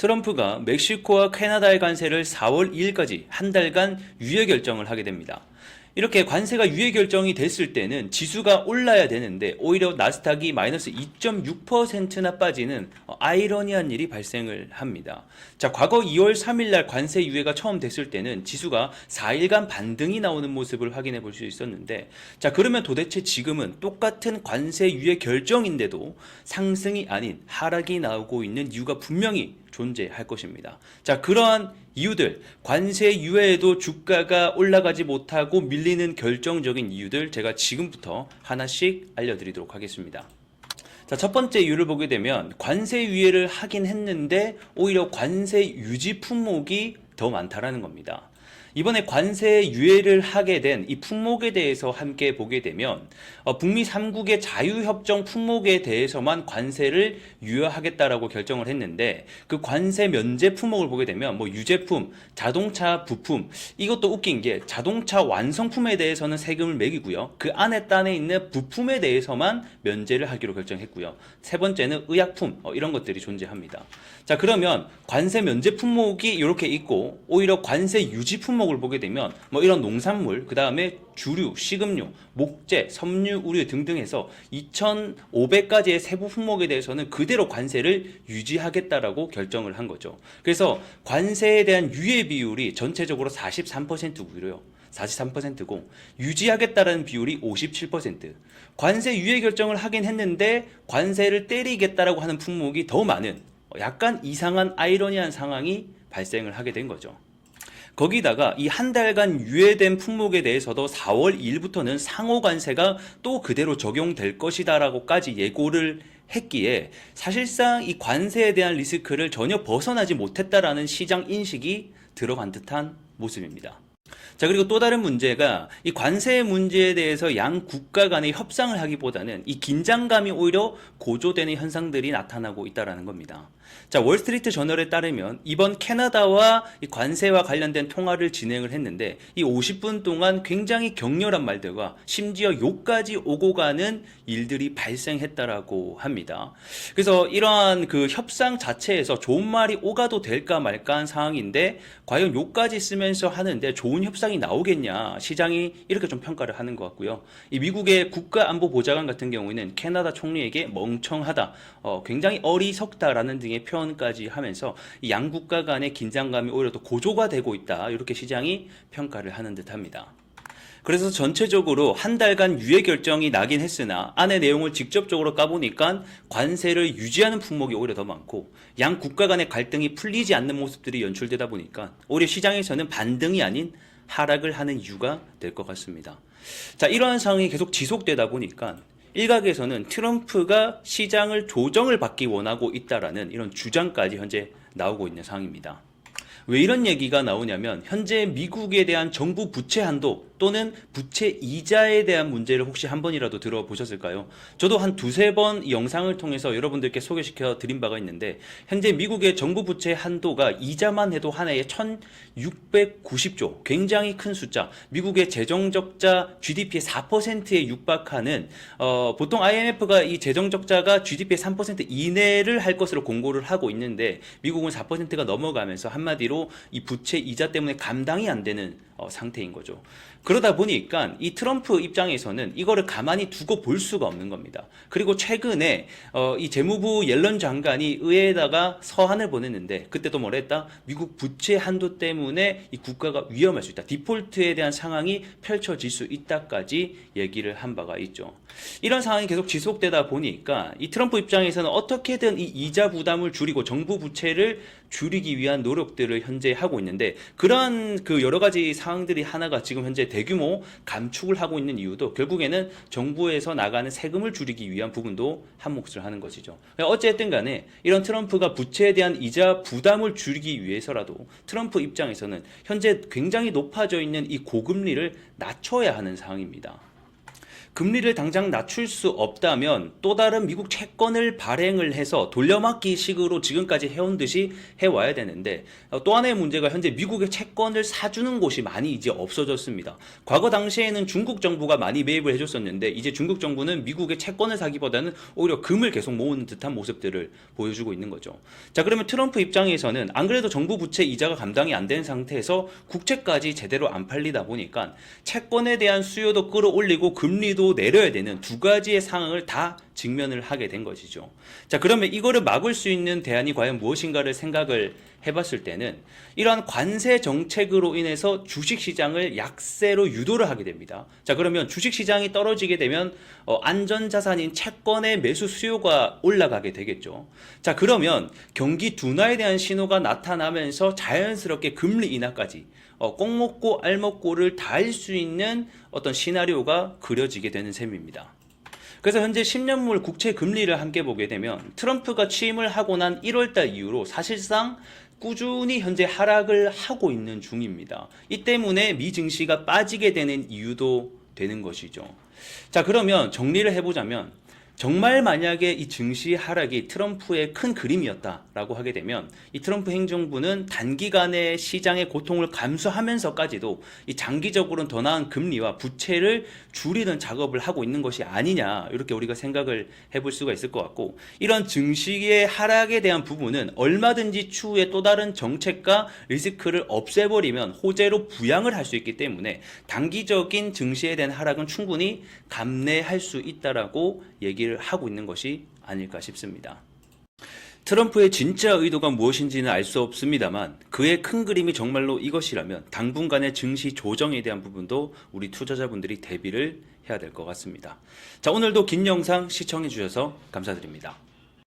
트럼프가 멕시코와 캐나다의 관세를 4월 2일까지 한 달간 유예 결정을 하게 됩니다. 이렇게 관세가 유예 결정이 됐을 때는 지수가 올라야 되는데 오히려 나스닥이 마이너스 2.6%나 빠지는 아이러니한 일이 발생을 합니다. 자, 과거 2월 3일 날 관세 유예가 처음 됐을 때는 지수가 4일간 반등이 나오는 모습을 확인해 볼 수 있었는데, 자, 그러면 도대체 지금은 똑같은 관세 유예 결정인데도 상승이 아닌 하락이 나오고 있는 이유가 분명히 존재할 것입니다. 자, 그러한 이유들, 관세 유예에도 주가가 올라가지 못하고 밀리는 결정적인 이유들 제가 지금부터 하나씩 알려드리도록 하겠습니다. 자, 첫 번째 이유를 보게 되면 관세 유예를 하긴 했는데 오히려 관세 유지 품목이 더 많다라는 겁니다. 이번에 관세 유예를 하게 된 이 품목에 대해서 함께 보게 되면 북미 3국의 자유협정 품목에 대해서만 관세를 유예하겠다라고 결정을 했는데, 그 관세 면제 품목을 보게 되면 뭐 유제품, 자동차 부품, 이것도 웃긴 게 자동차 완성품에 대해서는 세금을 매기고요, 그 안에 딴에 있는 부품에 대해서만 면제를 하기로 결정했고요. 세 번째는 의약품, 이런 것들이 존재합니다. 자, 그러면 관세 면제 품목이 이렇게 있고 오히려 관세 유지 품목을 보게 되면 뭐 이런 농산물, 그 다음에 주류, 식음료, 목재, 섬유, 의류 등등 해서 2,500가지의 세부 품목에 대해서는 그대로 관세를 유지하겠다라고 결정을 한 거죠. 그래서 관세에 대한 유예 비율이 전체적으로 43%고요. 43%고 유지하겠다는 비율이 57%. 관세 유예 결정을 하긴 했는데 관세를 때리겠다라고 하는 품목이 더 많은, 약간 이상한 아이러니한 상황이 발생을 하게 된 거죠. 거기다가 이 한 달간 유예된 품목에 대해서도 4월 2일부터는 상호 관세가 또 그대로 적용될 것이다라고까지 예고를 했기에 사실상 이 관세에 대한 리스크를 전혀 벗어나지 못했다라는 시장 인식이 들어간 듯한 모습입니다. 자, 그리고 또 다른 문제가 이 관세 문제에 대해서 양 국가 간의 협상을 하기보다는 이 긴장감이 오히려 고조되는 현상들이 나타나고 있다는 겁니다. 자, 월스트리트 저널에 따르면 이번 캐나다와 이 관세와 관련된 통화를 진행을 했는데 이 50분 동안 굉장히 격렬한 말들과 심지어 욕까지 오고 가는 일들이 발생했다라고 합니다. 그래서 이러한 그 협상 자체에서 좋은 말이 오가도 될까 말까 한 상황인데 과연 욕까지 쓰면서 하는데 좋은 협상이 나오겠냐, 시장이 이렇게 좀 평가를 하는 것 같고요. 이 미국의 국가안보보좌관 같은 경우에는 캐나다 총리에게 멍청하다, 굉장히 어리석다라는 등의 표현까지 하면서 이 양 국가 간의 긴장감이 오히려 더 고조가 되고 있다, 이렇게 시장이 평가를 하는 듯합니다. 그래서 전체적으로 한 달간 유예 결정이 나긴 했으나 안의 내용을 직접적으로 까보니까 관세를 유지하는 품목이 오히려 더 많고 양 국가 간의 갈등이 풀리지 않는 모습들이 연출되다 보니까 오히려 시장에서는 반등이 아닌 하락을 하는 이유가 될 것 같습니다. 자, 이러한 상황이 계속 지속되다 보니까 일각에서는 트럼프가 시장을 조정을 받기 원하고 있다라는 이런 주장까지 현재 나오고 있는 상황입니다. 왜 이런 얘기가 나오냐면 현재 미국에 대한 정부 부채 한도 또는 부채 이자에 대한 문제를 혹시 한 번이라도 들어보셨을까요? 저도 한 두세 번 영상을 통해서 여러분들께 소개시켜 드린 바가 있는데, 현재 미국의 정부 부채 한도가 이자만 해도 한 해에 1,690조, 굉장히 큰 숫자, 미국의 재정적자 GDP의 4%에 육박하는, 보통 IMF가 이 재정적자가 GDP의 3% 이내를 할 것으로 공고를 하고 있는데 미국은 4%가 넘어가면서 한마디로 이 부채 이자 때문에 감당이 안 되는 상태인 거죠. 그러다 보니까 이 트럼프 입장에서는 이거를 가만히 두고 볼 수가 없는 겁니다. 그리고 최근에 이 재무부 옐런 장관이 의회에다가 서한을 보냈는데 그때도 뭐라 했다? 미국 부채 한도 때문에 이 국가가 위험할 수 있다, 디폴트에 대한 상황이 펼쳐질 수 있다까지 얘기를 한 바가 있죠. 이런 상황이 계속 지속되다 보니까 이 트럼프 입장에서는 어떻게든 이 이자 부담을 줄이고 정부 부채를 줄이기 위한 노력들을 현재 하고 있는데, 그러한 그 여러 가지 상황들이 하나가 지금 현재 대규모 감축을 하고 있는 이유도 결국에는 정부에서 나가는 세금을 줄이기 위한 부분도 한 몫을 하는 것이죠. 어쨌든 간에 이런 트럼프가 부채에 대한 이자 부담을 줄이기 위해서라도 트럼프 입장에서는 현재 굉장히 높아져 있는 이 고금리를 낮춰야 하는 상황입니다. 금리를 당장 낮출 수 없다면 또 다른 미국 채권을 발행을 해서 돌려막기 식으로 지금까지 해온 듯이 해와야 되는데, 또 하나의 문제가 현재 미국의 채권을 사주는 곳이 많이 이제 없어졌습니다. 과거 당시에는 중국 정부가 많이 매입을 해줬었는데, 이제 중국 정부는 미국의 채권을 사기보다는 오히려 금을 계속 모으는 듯한 모습들을 보여주고 있는 거죠. 자, 그러면 트럼프 입장에서는 안 그래도 정부 부채 이자가 감당이 안 되는 상태에서 국채까지 제대로 안 팔리다 보니까 채권에 대한 수요도 끌어올리고 금리도 내려야 되는 두 가지의 상황을 다 직면을 하게 된 것이죠. 자, 그러면 이거를 막을 수 있는 대안이 과연 무엇인가를 생각을 해봤을 때는 이러한 관세 정책으로 인해서 주식시장을 약세로 유도를 하게 됩니다. 자, 그러면 주식시장이 떨어지게 되면 안전자산인 채권의 매수 수요가 올라가게 되겠죠. 자, 그러면 경기 둔화에 대한 신호가 나타나면서 자연스럽게 금리 인하까지 꼭 먹고 알 먹고를 다 할 수 있는 어떤 시나리오가 그려지게 되는 셈입니다. 그래서 현재 10년물 국채 금리를 함께 보게 되면 트럼프가 취임을 하고 난 1월달 이후로 사실상 꾸준히 현재 하락을 하고 있는 중입니다. 이 때문에 미 증시가 빠지게 되는 이유도 되는 것이죠. 자, 그러면 정리를 해보자면 정말 만약에 이 증시 하락이 트럼프의 큰 그림이었다라고 하게 되면 이 트럼프 행정부는 단기간에 시장의 고통을 감수하면서까지도 이 장기적으로는 더 나은 금리와 부채를 줄이는 작업을 하고 있는 것이 아니냐, 이렇게 우리가 생각을 해볼 수가 있을 것 같고, 이런 증시의 하락에 대한 부분은 얼마든지 추후에 또 다른 정책과 리스크를 없애버리면 호재로 부양을 할 수 있기 때문에 단기적인 증시에 대한 하락은 충분히 감내할 수 있다라고 얘기를 하고 있는 것이 아닐까 싶습니다. 트럼프의 진짜 의도가 무엇인지는 알 수 없습니다만 그의 큰 그림이 정말로 이것이라면 당분간의 증시 조정에 대한 부분도 우리 투자자분들이 대비를 해야 될 것 같습니다. 자, 오늘도 긴 영상 시청해 주셔서 감사드립니다.